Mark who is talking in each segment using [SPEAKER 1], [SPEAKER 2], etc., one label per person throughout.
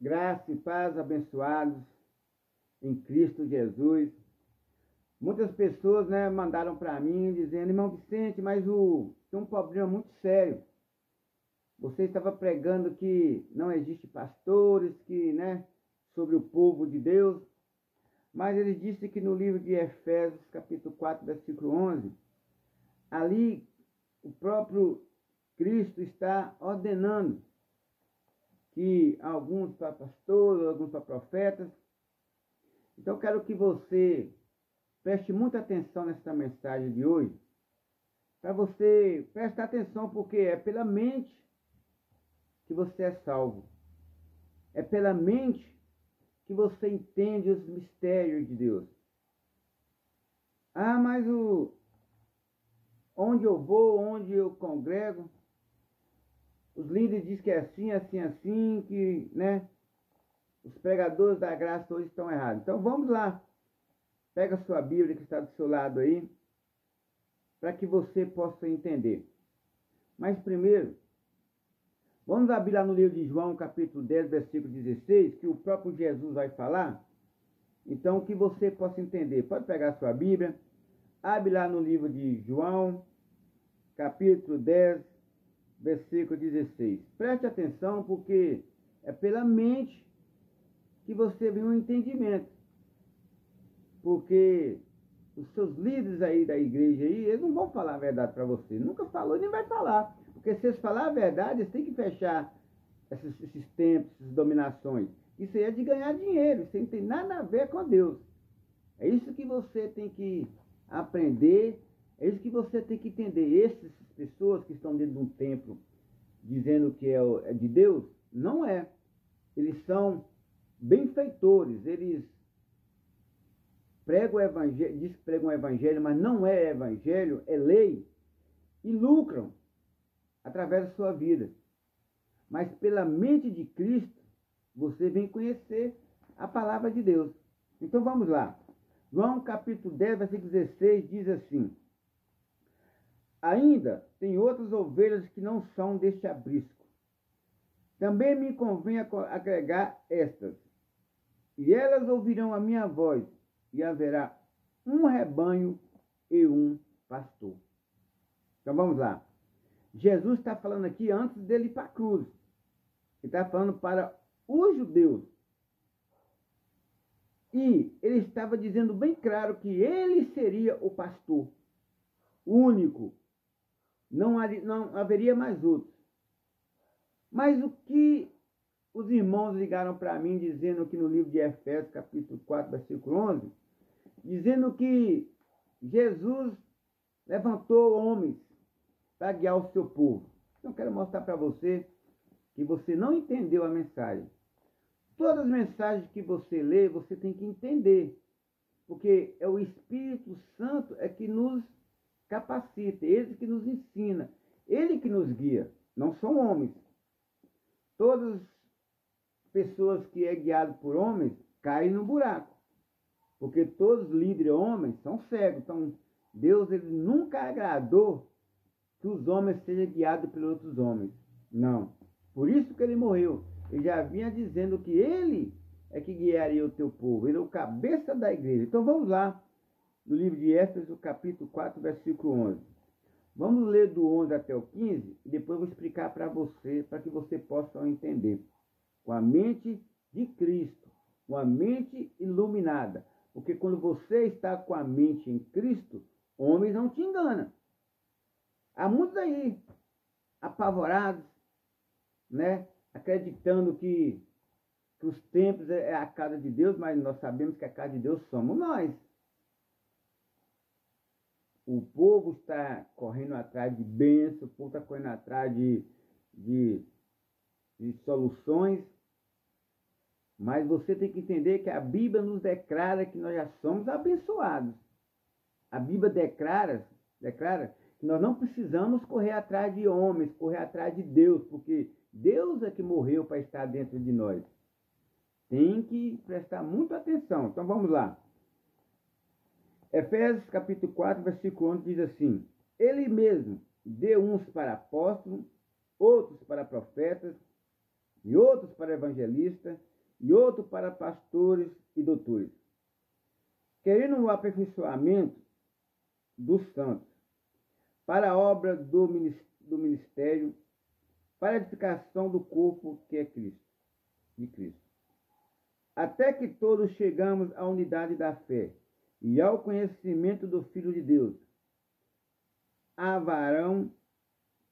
[SPEAKER 1] Graça e paz abençoados em Cristo Jesus. Muitas pessoas, mandaram para mim dizendo: irmão Vicente, mas tem um problema muito sério. Você estava pregando que não existe pastores, sobre o povo de Deus. Mas ele disse que no livro de Efésios, capítulo 4, versículo 11, ali o próprio Cristo está ordenando que alguns para pastores, alguns para profetas. Então, quero que você preste muita atenção nessa mensagem de hoje, para você prestar atenção, porque é pela mente que você é salvo. É pela mente que você entende os mistérios de Deus. Ah, mas onde eu vou, onde eu congrego, os líderes dizem que é assim, assim, assim, que, os pregadores da graça hoje estão errados. Então vamos lá. Pega a sua Bíblia que está do seu lado aí, para que você possa entender. Mas primeiro, vamos abrir lá no livro de João, capítulo 10, versículo 16, que o próprio Jesus vai falar. Então, que você possa entender. Pode pegar a sua Bíblia, abre lá no livro de João, capítulo 10, versículo 16. Preste atenção, porque é pela mente que você vem um entendimento. Porque os seus líderes aí da igreja aí, eles não vão falar a verdade para você. Nunca falou e nem vai falar. Porque se eles falar a verdade, eles têm que fechar esses tempos, essas dominações. Isso aí é de ganhar dinheiro. Isso aí não tem nada a ver com Deus. É isso que você tem que aprender. É isso que você tem que entender. Essas pessoas que estão dentro de um templo dizendo que é de Deus, não é. Eles são benfeitores. Eles pregam o evangelho, diz que pregam o evangelho, mas não é evangelho, é lei, e lucram através da sua vida. Mas pela mente de Cristo, você vem conhecer a palavra de Deus. Então vamos lá. João capítulo 10, versículo 16, diz assim: ainda tem outras ovelhas que não são deste aprisco. Também me convém agregar estas, e elas ouvirão a minha voz, e haverá um rebanho e um pastor. Então vamos lá. Jesus está falando aqui antes dele ir para a cruz. Ele está falando para os judeus. E ele estava dizendo bem claro que ele seria o pastor único. Não haveria mais outros. Mas o que os irmãos ligaram para mim, dizendo que no livro de Efésios, capítulo 4, versículo 11, dizendo que Jesus levantou homens para guiar o seu povo. Então, eu quero mostrar para você que você não entendeu a mensagem. Todas as mensagens que você lê, você tem que entender. Porque é o Espírito Santo que nos capacita, ele que nos ensina, ele que nos guia, não são homens. Todas as pessoas que é guiado por homens caem no buraco. Porque todos os líderes homens são cegos. Então, Deus ele nunca agradou que os homens sejam guiados pelos outros homens. Não. Por isso que ele morreu. Ele já vinha dizendo que ele é que guiaria o teu povo. Ele é o cabeça da igreja. Então vamos lá no livro de Éfeso, capítulo 4, versículo 11. Vamos ler do 11 até o 15 e depois eu vou explicar para você, para que você possa entender. Com a mente de Cristo, com a mente iluminada. Porque quando você está com a mente em Cristo, homens não te enganam. Há muitos aí apavorados, acreditando que os templos é a casa de Deus, mas nós sabemos que a casa de Deus somos nós. O povo está correndo atrás de bênçãos, o povo está correndo atrás de soluções, mas você tem que entender que a Bíblia nos declara que nós já somos abençoados. A Bíblia declara que nós não precisamos correr atrás de homens, correr atrás de Deus, porque Deus é que morreu para estar dentro de nós. Tem que prestar muita atenção. Então vamos lá. Efésios capítulo 4, versículo 11 diz assim: ele mesmo deu uns para apóstolos, outros para profetas, e outros para evangelistas, e outro para pastores e doutores, querendo o aperfeiçoamento dos santos, para a obra do ministério, para a edificação do corpo que é Cristo, de Cristo. Até que todos chegamos à unidade da fé e ao conhecimento do Filho de Deus, a varão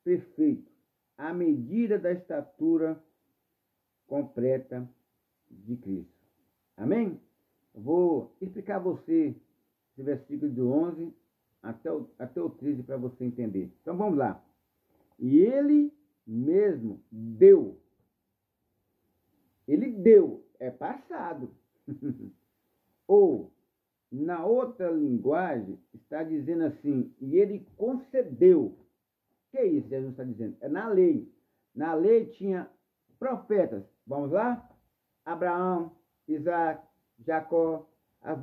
[SPEAKER 1] perfeito, à medida da estatura completa de Cristo. Amém? Eu vou explicar a você esse versículo do 11 até o 13 para você entender. Então vamos lá. E ele mesmo deu. Ele deu, é passado. Ou, na outra linguagem, está dizendo assim, e ele concedeu. O que é isso? Jesus está dizendo. É na lei. Na lei tinha profetas. Vamos lá? Abraão, Isaac, Jacó,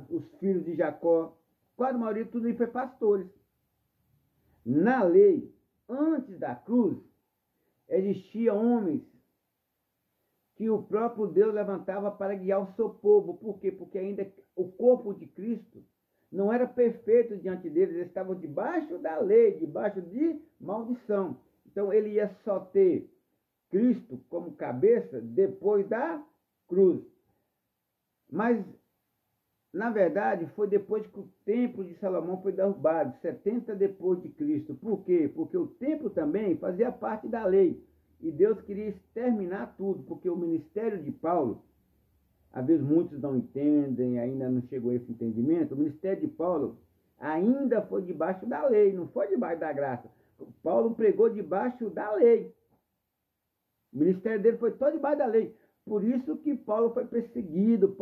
[SPEAKER 1] os filhos de Jacó. Quase a maioria, tudo isso foi pastores. Na lei, antes da cruz, existiam homens que o próprio Deus levantava para guiar o seu povo. Por quê? Porque ainda o corpo de Cristo não era perfeito diante deles, eles estavam debaixo da lei, debaixo de maldição. Então ele ia só ter Cristo como cabeça depois da cruz. Mas, na verdade, foi depois que o templo de Salomão foi derrubado, 70 depois de Cristo. Por quê? Porque o templo também fazia parte da lei. E Deus queria exterminar tudo, porque o ministério de Paulo, às vezes muitos não entendem, ainda não chegou a esse entendimento, o ministério de Paulo ainda foi debaixo da lei, não foi debaixo da graça. Paulo pregou debaixo da lei. O ministério dele foi todo debaixo da lei. Por isso que Paulo foi perseguido,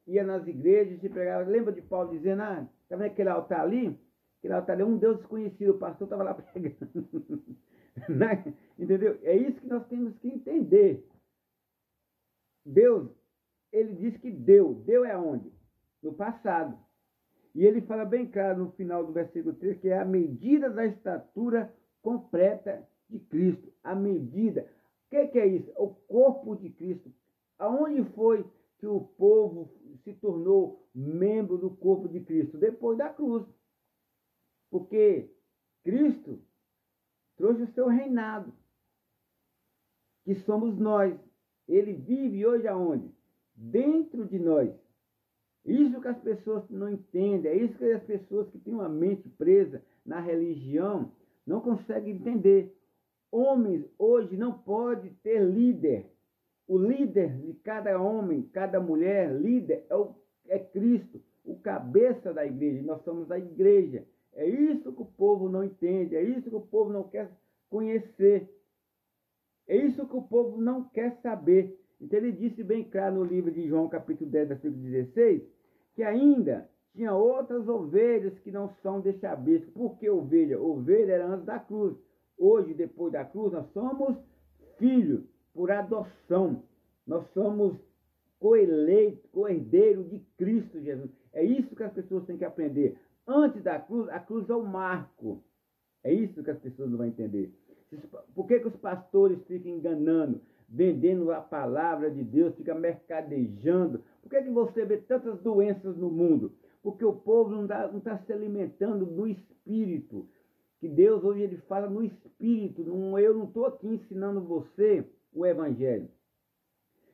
[SPEAKER 1] ia nas igrejas e pregava. Lembra de Paulo dizendo, tá vendo aquele altar ali? Aquele altar ali é um Deus desconhecido, o pastor estava lá pregando. Entendeu? É isso que nós temos que entender. Deus, ele diz que deu. Deu é aonde? No passado. E ele fala bem claro no final do versículo 3, que é a medida da estatura completa de Cristo. A medida. O que é isso? O corpo de Cristo. Aonde foi que o povo se tornou membro do corpo de Cristo? Depois da cruz. Porque Cristo trouxe o seu reinado, que somos nós. Ele vive hoje aonde? Dentro de nós. Isso que as pessoas não entendem, é isso que as pessoas que têm uma mente presa na religião não conseguem entender. Homens hoje não podem ter líder. O líder de cada homem, cada mulher, líder é Cristo, o cabeça da igreja. Nós somos a igreja. É isso que o povo não entende, é isso que o povo não quer conhecer. É isso que o povo não quer saber. Então ele disse bem claro no livro de João, capítulo 10, versículo 16, que ainda tinha outras ovelhas que não são deste abismo. Por que ovelha? Ovelha era antes da cruz. Hoje, depois da cruz, nós somos filhos por adoção. Nós somos co-herdeiro de Cristo Jesus. É isso que as pessoas têm que aprender. Antes da cruz, a cruz é o marco. É isso que as pessoas não vão entender. Por que os pastores ficam enganando, vendendo a palavra de Deus, ficam mercadejando? Por que você vê tantas doenças no mundo? Porque o povo não está se alimentando no espírito. Que Deus hoje ele fala no espírito. Eu não estou aqui ensinando você o evangelho.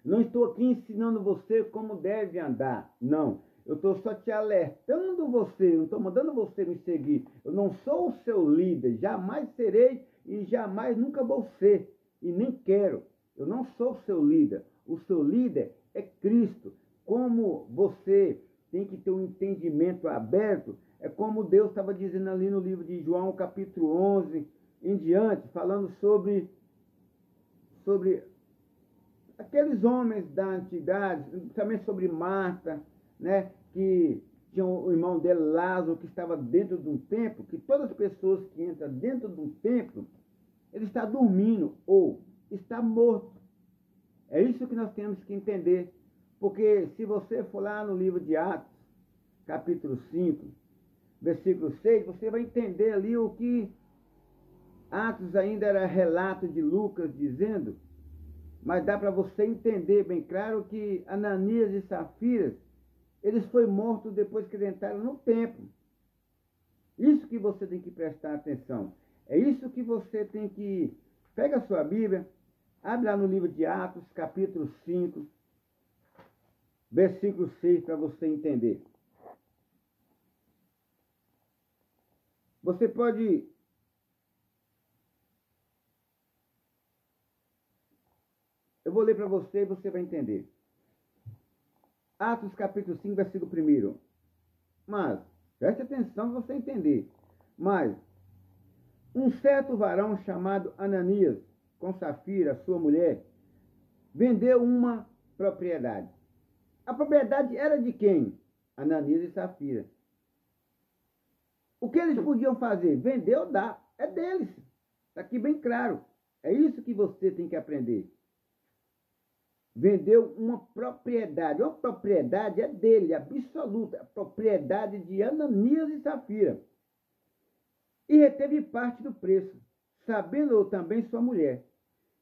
[SPEAKER 1] Não estou aqui ensinando você como deve andar. Não. Eu estou só te alertando você, não estou mandando você me seguir. Eu não sou o seu líder, jamais serei e jamais nunca vou ser. E nem quero. Eu não sou o seu líder. O seu líder é Cristo. Como você tem que ter um entendimento aberto, é como Deus estava dizendo ali no livro de João, capítulo 11, em diante, falando sobre aqueles homens da antiguidade, também sobre Marta, né, que tinha o irmão dele, Lázaro, que estava dentro de um templo, que todas as pessoas que entram dentro de um templo, ele está dormindo ou está morto. É isso que nós temos que entender. Porque se você for lá no livro de Atos, capítulo 5, versículo 6, você vai entender ali o que Atos ainda era relato de Lucas dizendo, mas dá para você entender bem claro que Ananias e Safira, eles foram mortos depois que entraram no templo. Isso que você tem que prestar atenção. É isso que você tem que... Pega a sua Bíblia, abre lá no livro de Atos, capítulo 5, versículo 6, para você entender. Você pode... Eu vou ler para você e você vai entender. Atos capítulo 5, versículo 1. Mas, preste atenção para você entender. Mas, um certo varão chamado Ananias, com Safira, sua mulher, vendeu uma propriedade. A propriedade era de quem? Ananias e Safira. O que eles podiam fazer? Vender ou dar. É deles. Está aqui bem claro. É isso que você tem que aprender. Vendeu uma propriedade. Uma propriedade é dele, absoluta. A propriedade de Ananias e Safira. E reteve parte do preço, sabendo também sua mulher.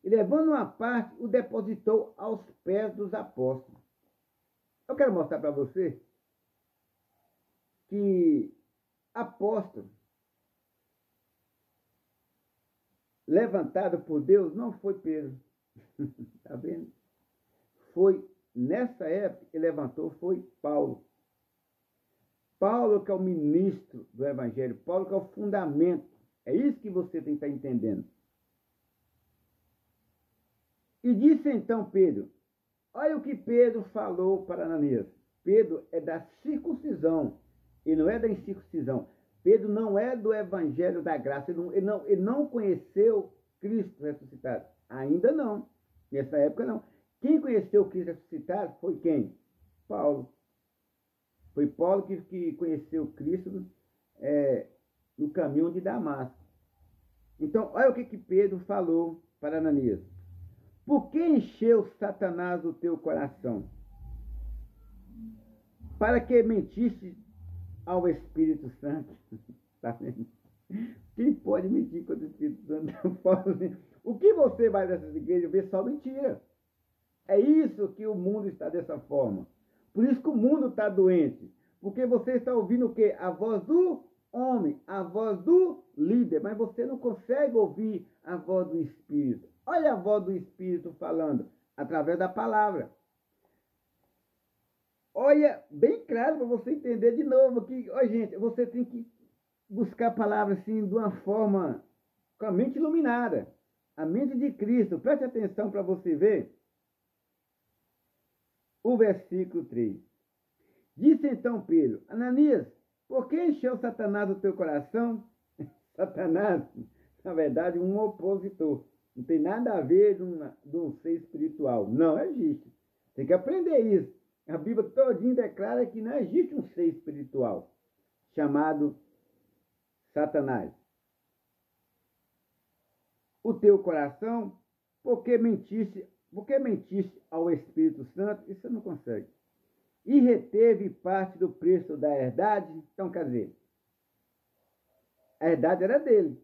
[SPEAKER 1] E levando uma parte, o depositou aos pés dos apóstolos. Eu quero mostrar para você que apóstolo levantado por Deus não foi Pedro. Está vendo? Foi, nessa época, que levantou foi Paulo. Paulo que é o ministro do Evangelho, Paulo que é o fundamento. É isso que você tem que estar entendendo. E disse então Pedro, olha o que Pedro falou para Ananias. Pedro é da circuncisão, ele não é da incircuncisão. Pedro não é do Evangelho da graça, ele não conheceu Cristo ressuscitado. Ainda não, nessa época não. Quem conheceu Cristo ressuscitado foi quem? Paulo. Foi Paulo que conheceu Cristo no caminho de Damasco. Então, olha o que Pedro falou para Ananias. Por que encheu Satanás o teu coração? Para que mentiste ao Espírito Santo? Tá vendo? Quem pode mentir contra o Espírito Santo? O que você vai nessas igrejas ver só mentira. É isso que o mundo está dessa forma. Por isso que o mundo está doente. Porque você está ouvindo o quê? A voz do homem, a voz do líder. Mas você não consegue ouvir a voz do Espírito. Olha a voz do Espírito falando através da palavra. Olha, bem claro para você entender de novo que, ó, gente, você tem que buscar a palavra assim de uma forma com a mente iluminada. A mente de Cristo. Preste atenção para você ver o versículo 3. Disse então Pedro, Ananias, por que encheu Satanás o teu coração? Satanás, na verdade, um opositor. Não tem nada a ver de um ser espiritual. Não existe. Tem que aprender isso. A Bíblia todinha declara que não existe um ser espiritual chamado Satanás. O teu coração, por que mentiste ao Espírito Santo? Isso você não consegue. E reteve parte do preço da herdade. Então, quer dizer, a herdade era dele.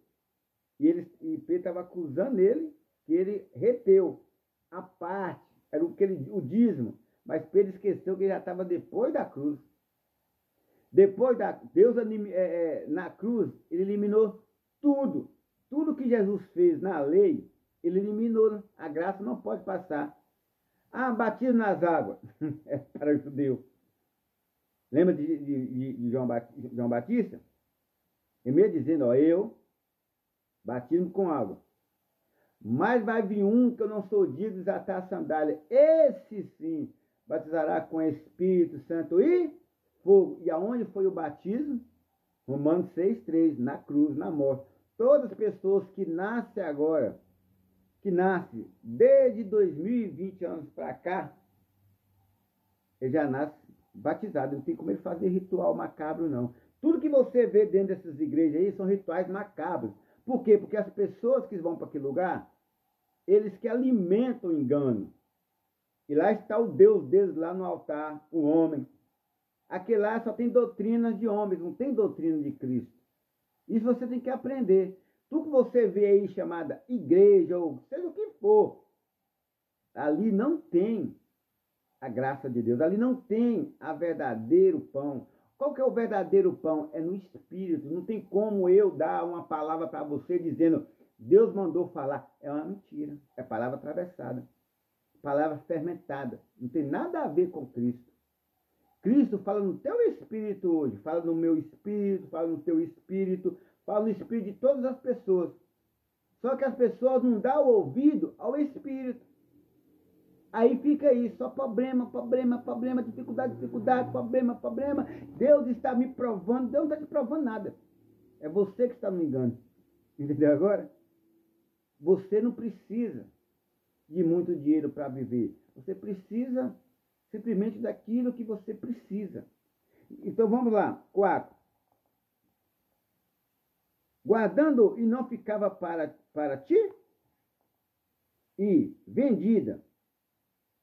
[SPEAKER 1] E Pedro estava acusando ele que ele reteu a parte, era o dízimo. Mas Pedro esqueceu que ele já estava depois da cruz. Deus na cruz, ele eliminou tudo. Tudo que Jesus fez na lei, ele eliminou. A graça não pode passar. Ah, batismo nas águas. É para o judeu. Lembra de João Batista? Ele ia dizendo, ó, eu batismo com água. Mas vai vir um que eu não sou digno de desatar a sandália. Esse sim batizará com Espírito Santo e fogo. E aonde foi o batismo? Romanos 6,3, na cruz, na morte. Todas as pessoas que nascem agora, que nascem desde 2020 anos para cá, ele já nasce batizado. Não tem como ele fazer ritual macabro, não. Tudo que você vê dentro dessas igrejas aí são rituais macabros. Por quê? Porque as pessoas que vão para aquele lugar, eles que alimentam o engano. E lá está o Deus deles lá no altar, o homem. Aquele lá só tem doutrinas de homens, não tem doutrina de Cristo. Isso você tem que aprender. Tudo que você vê aí chamada igreja, ou seja o que for, ali não tem a graça de Deus, ali não tem a verdadeiro pão. Qual que é o verdadeiro pão? É no Espírito. Não tem como eu dar uma palavra para você dizendo, Deus mandou falar. É uma mentira, é palavra atravessada, palavra fermentada. Não tem nada a ver com Cristo. Cristo fala no teu espírito hoje, fala no meu espírito, fala no teu espírito, fala no espírito de todas as pessoas. Só que as pessoas não dão ouvido ao espírito. Aí fica aí, só problema, problema, problema, dificuldade, dificuldade, problema, problema. Deus está me provando, Deus não está te provando nada. É você que está no engano. Entendeu agora? Você não precisa de muito dinheiro para viver. Você precisa simplesmente daquilo que você precisa. Então vamos lá. 4. Guardando e não ficava para ti, e vendida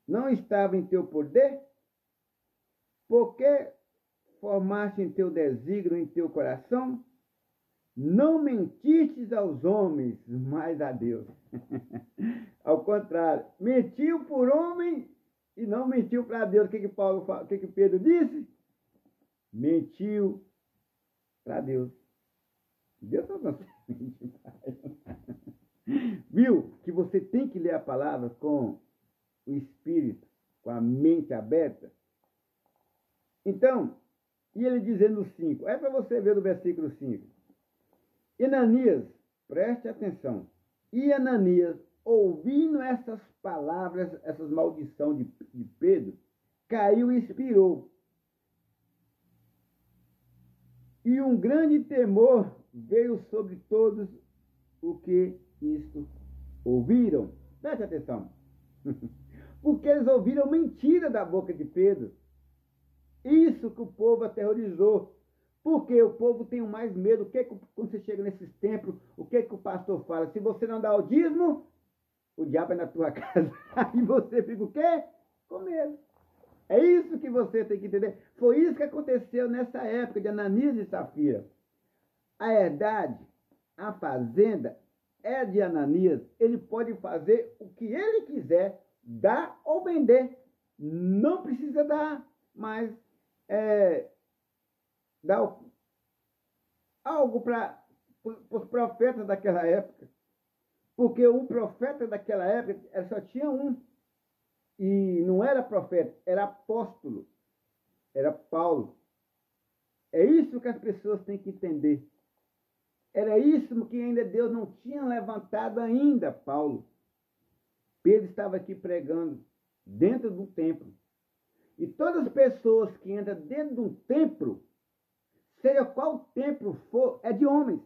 [SPEAKER 1] não estava em teu poder, porque formaste em teu desígnio, em teu coração, não mentistes aos homens, mas a Deus. Ao contrário, mentiu por homem e não mentiu para Deus. O que Pedro disse? Mentiu para Deus. Deus não consegue mentir para ele. Viu que você tem que ler a palavra com o espírito, com a mente aberta? Então, e ele dizendo 5, é para você ver no versículo 5. E Ananias, preste atenção, e Ananias, ouvindo essas palavras, essas maldições de Pedro, caiu e expirou. E um grande temor veio sobre todos o que isto ouviram. Preste atenção. Porque eles ouviram mentira da boca de Pedro. Isso que o povo aterrorizou. Porque o povo tem mais medo. Quando você chega nesses templos, o que o pastor fala? Se você não dá o dízimo, o diabo é na tua casa. Aí você fica o quê? Com medo. É isso que você tem que entender. Foi isso que aconteceu nessa época de Ananias e Safira. A herdade, a fazenda é de Ananias. Ele pode fazer o que ele quiser, dar ou vender. Não precisa dar, mas dar algo para os profetas daquela época. Porque o profeta daquela época só tinha um. E não era profeta, era apóstolo. Era Paulo. É isso que as pessoas têm que entender. Era isso que ainda Deus não tinha levantado ainda, Paulo. Pedro estava aqui pregando dentro do templo. E todas as pessoas que entram dentro de um templo, seja qual templo for, é de homens.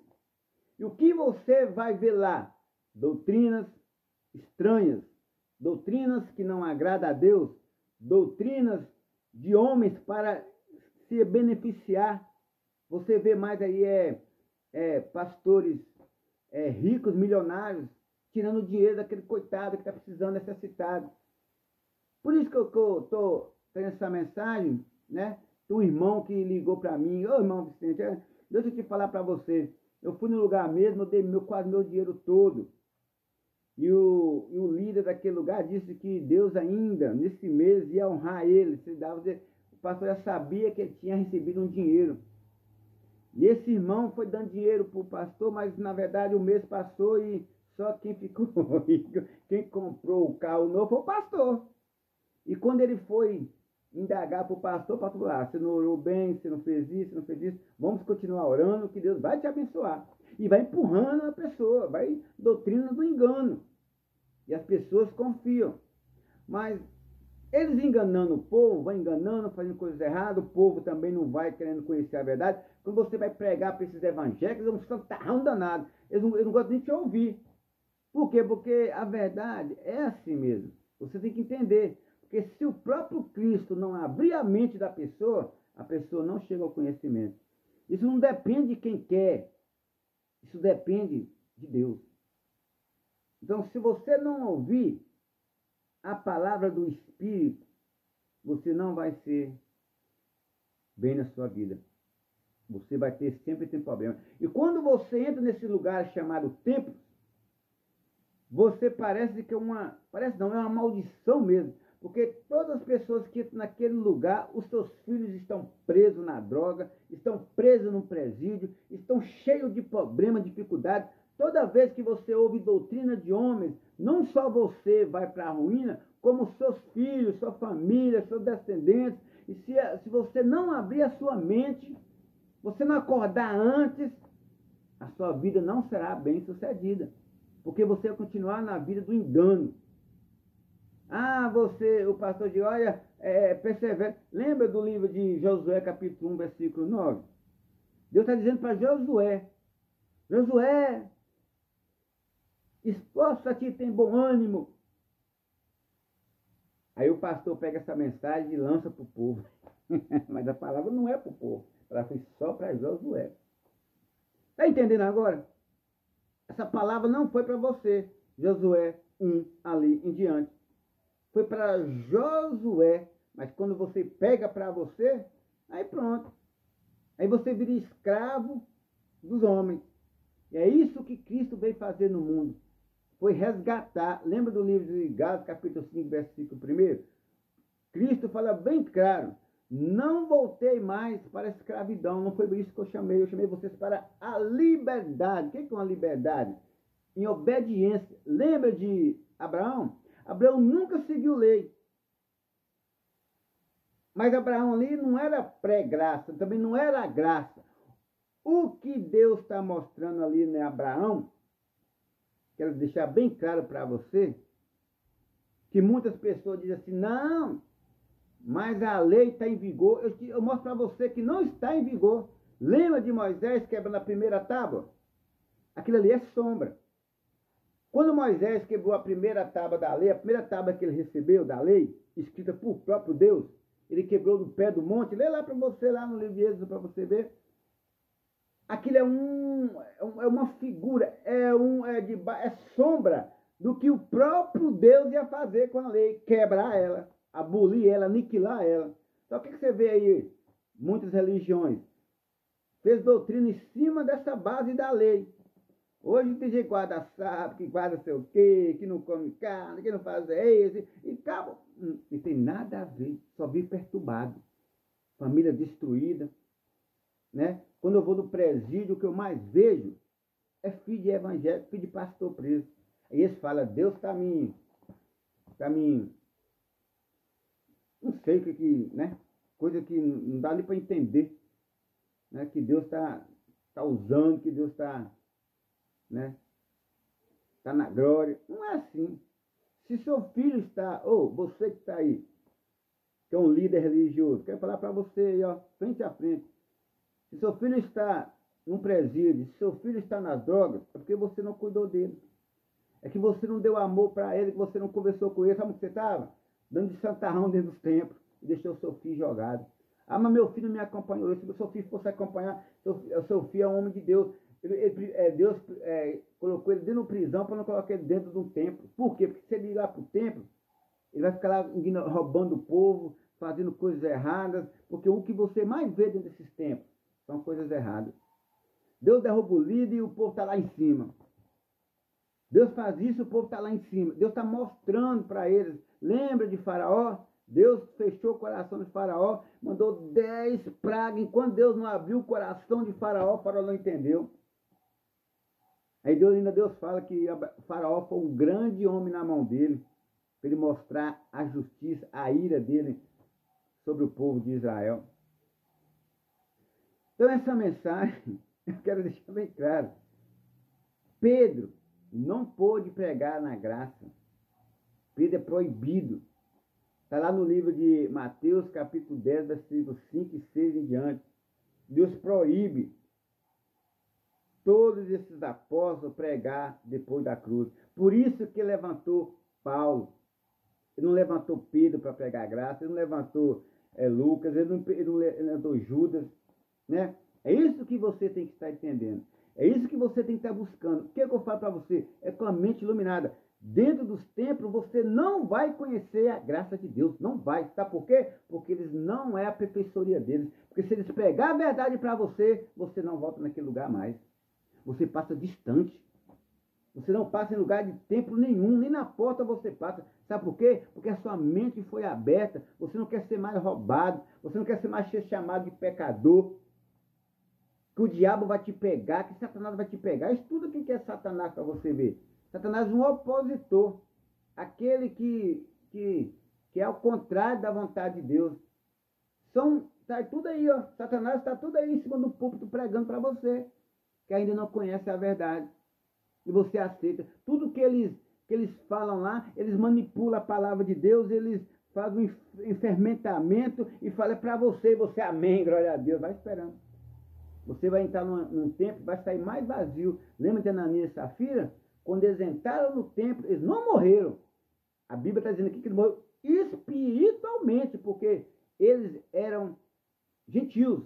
[SPEAKER 1] E o que você vai ver lá? Doutrinas estranhas, doutrinas que não agradam a Deus, doutrinas de homens para se beneficiar. Você vê mais aí pastores ricos, milionários, tirando dinheiro daquele coitado que está precisando, necessitado. Por isso que eu estou tendo essa mensagem, né? Tem um irmão que ligou para mim, ô irmão Vicente, deixa eu te falar para você, eu fui no lugar mesmo, eu dei quase meu dinheiro todo. E o líder daquele lugar disse que Deus ainda, nesse mês, ia honrar ele. O pastor já sabia que ele tinha recebido um dinheiro. E esse irmão foi dando dinheiro para o pastor, mas na verdade o mês passou e só quem ficou rico, quem comprou o carro novo foi o pastor. E quando ele foi indagar para o pastor lá, você não orou bem, você não fez isso, não fez isso, vamos continuar orando que Deus vai te abençoar. E vai empurrando a pessoa, vai doutrina do engano. E as pessoas confiam. Mas eles enganando o povo, vai enganando, fazendo coisas erradas, o povo também não vai querendo conhecer a verdade. Quando você vai pregar para esses evangélicos, é um santarrão danado. Eles não gostam nem de te ouvir. Por quê? Porque a verdade é assim mesmo. Você tem que entender. Porque se o próprio Cristo não abrir a mente da pessoa, a pessoa não chega ao conhecimento. Isso não depende de quem quer. Isso depende de Deus. Então, se você não ouvir a palavra do Espírito, você não vai ser bem na sua vida. Você vai sempre ter problema. E quando você entra nesse lugar chamado templo, você parece que é uma... Parece não, é uma maldição mesmo. Porque todas as pessoas que entram naquele lugar, os seus filhos estão presos na droga, estão presos no presídio, estão cheios de problemas, dificuldades. Toda vez que você ouve doutrina de homens, não só você vai para a ruína, como seus filhos, sua família, seus descendentes. E se você não abrir a sua mente, você não acordar antes, a sua vida não será bem sucedida. Porque você vai continuar na vida do engano. O pastor diz, olha, persevera. Lembra do livro de Josué, capítulo 1, versículo 9? Deus está dizendo para Josué, Josué, esforça-te, tem bom ânimo. Aí o pastor pega essa mensagem e lança para o povo. Mas a palavra não é para o povo, ela foi só para Josué. Está entendendo agora? Essa palavra não foi para você, Josué 1, ali em diante. Foi para Josué, mas quando você pega para você, aí pronto. Aí você vira escravo dos homens. E é isso que Cristo veio fazer no mundo. Foi resgatar. Lembra do livro de Gálatas, capítulo 5, versículo 1? Cristo fala bem claro, não voltei mais para a escravidão. Não foi por isso que eu chamei vocês para a liberdade. O que é uma liberdade? Em obediência. Lembra de Abraão? Abraão nunca seguiu lei. Mas Abraão ali não era pré-graça, também não era graça. O que Deus está mostrando ali em Abraão, quero deixar bem claro para você, que muitas pessoas dizem assim, não, mas a lei está em vigor. Eu mostro para você que não está em vigor. Lembra de Moisés quebrando a primeira tábua? Aquilo ali é sombra. Quando Moisés quebrou a primeira tábua da lei, a primeira tábua que ele recebeu da lei, escrita por próprio Deus, ele quebrou no pé do monte. Lê lá para você, lá no livro de Êxodo, para você ver. Aquilo é uma figura, é sombra do que o próprio Deus ia fazer com a lei, quebrar ela, abolir ela, aniquilar ela. Então o que você vê aí? Muitas religiões fez doutrina em cima dessa base da lei. Hoje tem gente que guarda sábado, que guarda sei o quê, que não come carne, que não faz isso, e acaba. Não tem nada a ver, só vive perturbado. Família destruída, né? Quando eu vou no presídio, o que eu mais vejo é filho de evangélico, filho de pastor preso. Aí eles falam, Deus está me, não sei o que, né? Coisa que não dá nem para entender, né? Que Deus está usando, que Deus está, né? Está na glória. Não é assim. Se seu filho está, ou você que está aí, que é um líder religioso, quero falar para você aí, ó, frente a frente. Se seu filho está num presídio, se seu filho está nas drogas, é porque você não cuidou dele. É que você não deu amor para ele, que você não conversou com ele. Sabe onde você estava? Dando de santarrão dentro dos templos e deixou o seu filho jogado. Mas meu filho me acompanhou. Se o seu filho fosse acompanhar, o seu filho é um homem de Deus. Deus colocou ele dentro da prisão para não colocar ele dentro de um templo. Por quê? Porque se ele ir lá para o templo, ele vai ficar lá roubando o povo, fazendo coisas erradas, porque o que você mais vê dentro desses templos são coisas erradas. Deus derruba o líder e o povo está lá em cima. Deus faz isso e o povo está lá em cima. Deus está mostrando para eles. Lembra de Faraó? Deus fechou o coração de Faraó, mandou 10 pragas. Enquanto Deus não abriu o coração de Faraó, Faraó não entendeu. Aí Deus fala que Faraó foi um grande homem na mão dele, para ele mostrar a justiça, a ira dele sobre o povo de Israel. Então essa mensagem, eu quero deixar bem claro. Pedro não pôde pregar na graça. Pedro é proibido. Está lá no livro de Mateus, capítulo 10, versículos 5 e 6 em diante. Deus proíbe todos esses apóstolos pregar depois da cruz. Por isso que levantou Paulo. Ele não levantou Pedro para pregar a graça, ele não levantou Lucas, ele não levantou Judas, né? É isso que você tem que estar entendendo. É isso que você tem que estar buscando. O que eu falo para você? É com a mente iluminada. Dentro dos templos, você não vai conhecer a graça de Deus. Não vai. Sabe por quê? Porque eles não é a perfeiçoria deles. Porque se eles pegar a verdade para você, você não volta naquele lugar mais. Você passa distante. Você não passa em lugar de templo nenhum, nem na porta você passa. Sabe por quê? Porque a sua mente foi aberta. Você não quer ser mais roubado. Você não quer ser mais chamado de pecador. Que o diabo vai te pegar, que Satanás vai te pegar. Estuda o que é Satanás para você ver. Satanás é um opositor. Aquele que é ao contrário da vontade de Deus. Tá tudo aí, ó. Satanás está tudo aí em cima do púlpito pregando para você, que ainda não conhece a verdade. E você aceita. Tudo que eles falam lá, eles manipulam a palavra de Deus, eles fazem um fermentamento e falam para você, e você, amém, glória a Deus, vai esperando. Você vai entrar num templo, vai sair mais vazio. Lembra de Ananias e Safira? Quando eles entraram no templo, eles não morreram. A Bíblia está dizendo aqui que eles morreram espiritualmente, porque eles eram gentios.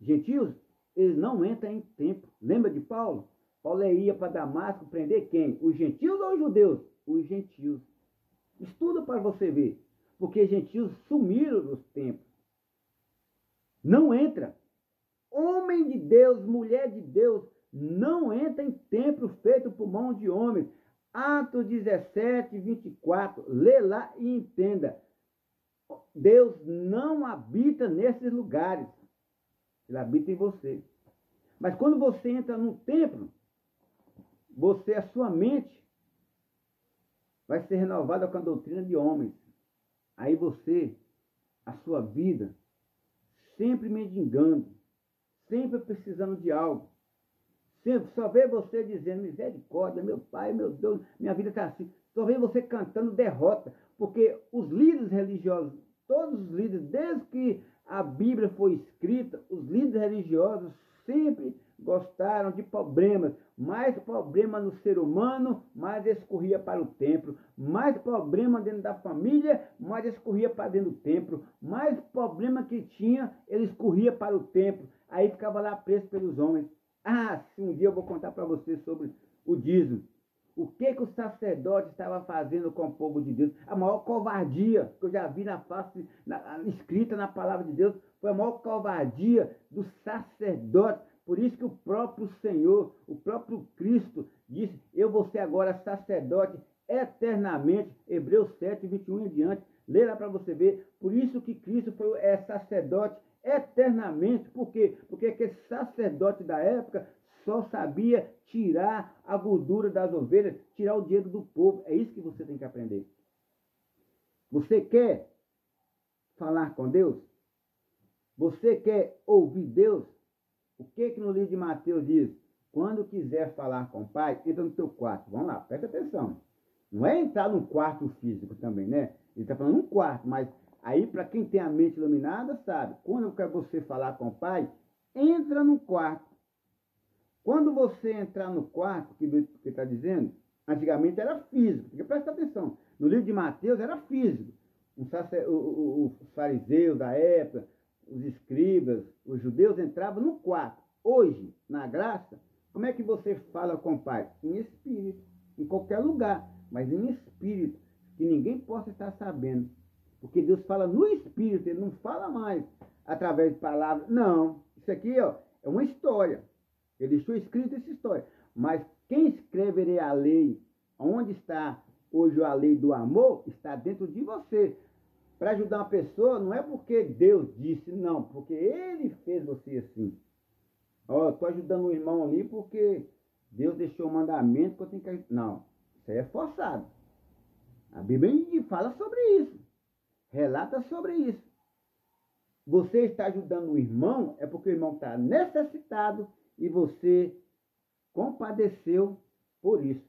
[SPEAKER 1] Gentios, eles não entram em templo. Lembra de Paulo? Paulo ia para Damasco prender quem? Os gentios ou os judeus? Os gentios. Estuda para você ver. Porque gentios sumiram dos templos. Não entra. Homem de Deus, mulher de Deus, não entra em templo feito por mão de homens. Atos 17, 24. Lê lá e entenda. Deus não habita nesses lugares. Ele habita em você. Mas quando você entra no templo, a sua mente vai ser renovada com a doutrina de homens. Aí você, a sua vida, sempre mendigando, sempre precisando de algo. Sempre, só vê você dizendo, misericórdia, meu pai, meu Deus, minha vida está assim. Só vê você cantando derrota, porque os líderes religiosos, todos os líderes, desde que a Bíblia foi escrita, os líderes religiosos sempre gostaram de problemas. Mais problema no ser humano, mais escorria para o templo. Mais problema dentro da família, mais escorria para dentro do templo. Mais problema que tinha, ele escorria para o templo. Aí ficava lá preso pelos homens. Ah, se um dia eu vou contar para você sobre o dízimo. O que o sacerdote estava fazendo com o povo de Deus? A maior covardia que eu já vi escrita na palavra de Deus foi a maior covardia do sacerdote. Por isso que o próprio Senhor, o próprio Cristo disse, eu vou ser agora sacerdote eternamente. Hebreus 7, 21 em diante. Lê lá para você ver. Por isso que Cristo é sacerdote eternamente. Por quê? Porque aquele sacerdote da época só sabia tirar a gordura das ovelhas, tirar o dinheiro do povo. É isso que você tem que aprender. Você quer falar com Deus? Você quer ouvir Deus? O que no livro de Mateus diz? Quando quiser falar com o Pai, entra no teu quarto. Vamos lá, presta atenção. Não é entrar num quarto físico também, né? Ele está falando num quarto, mas aí para quem tem a mente iluminada, sabe. Quando quer você falar com o Pai, entra no quarto. Quando você entrar no quarto, que está dizendo, antigamente era físico, porque presta atenção, no livro de Mateus era físico. Os fariseus da época, os escribas, os judeus entravam no quarto. Hoje, na graça, como é que você fala com o Pai? Em espírito, em qualquer lugar, mas em espírito, que ninguém possa estar sabendo. Porque Deus fala no espírito, Ele não fala mais através de palavras. Não, isso aqui ó, é uma história. Ele deixou escrito essa história. Mas quem escreverei a lei, onde está hoje a lei do amor, está dentro de você. Para ajudar uma pessoa, não é porque Deus disse, não, porque Ele fez você assim. Ó, estou ajudando um irmão ali porque Deus deixou o mandamento que eu tenho que... Não, isso aí é forçado. A Bíblia fala sobre isso. Relata sobre isso. Você está ajudando o irmão, é porque o irmão está necessitado e você compadeceu por isso.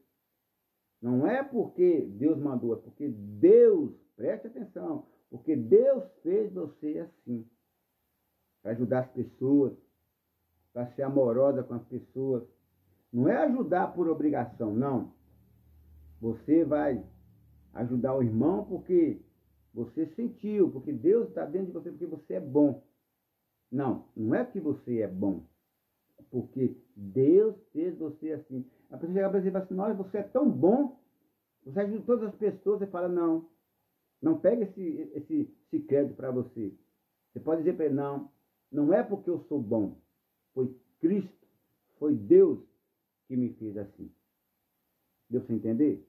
[SPEAKER 1] Não é porque Deus mandou, é porque Deus, preste atenção, porque Deus fez você assim. Para ajudar as pessoas, para ser amorosa com as pessoas. Não é ajudar por obrigação, não. Você vai ajudar o irmão porque você sentiu, porque Deus está dentro de você, porque você é bom. Não, não é que você é bom. É porque Deus fez você assim. A pessoa chega para você e fala assim, nossa, você é tão bom. Você ajuda todas as pessoas, você fala, não. Não pega esse crédito para você. Você pode dizer para ele, não é porque eu sou bom. Foi Cristo, foi Deus que me fez assim. Deu para entender?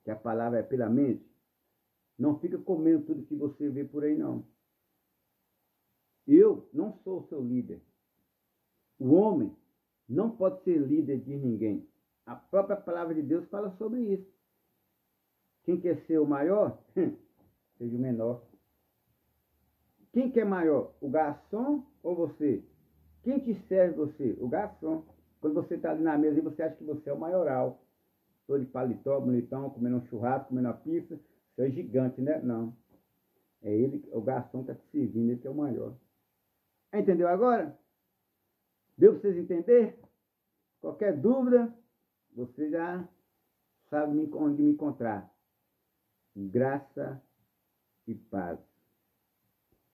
[SPEAKER 1] Que a palavra é pela mente. Não fica comendo tudo que você vê por aí, não. Eu não sou o seu líder. O homem não pode ser líder de ninguém. A própria palavra de Deus fala sobre isso. Quem quer ser o maior, seja o menor. Quem quer maior, o garçom ou você? Quem te serve você? O garçom. Quando você está ali na mesa e você acha que você é o maioral. Estou de paletó, bonitão, comendo um churrasco, comendo uma pizza. Você é gigante, né? Não. É ele, o garçom que está te servindo, ele que é o maior. Entendeu agora? Deu para vocês entenderem? Qualquer dúvida, você já sabe onde me encontrar. Graça e paz.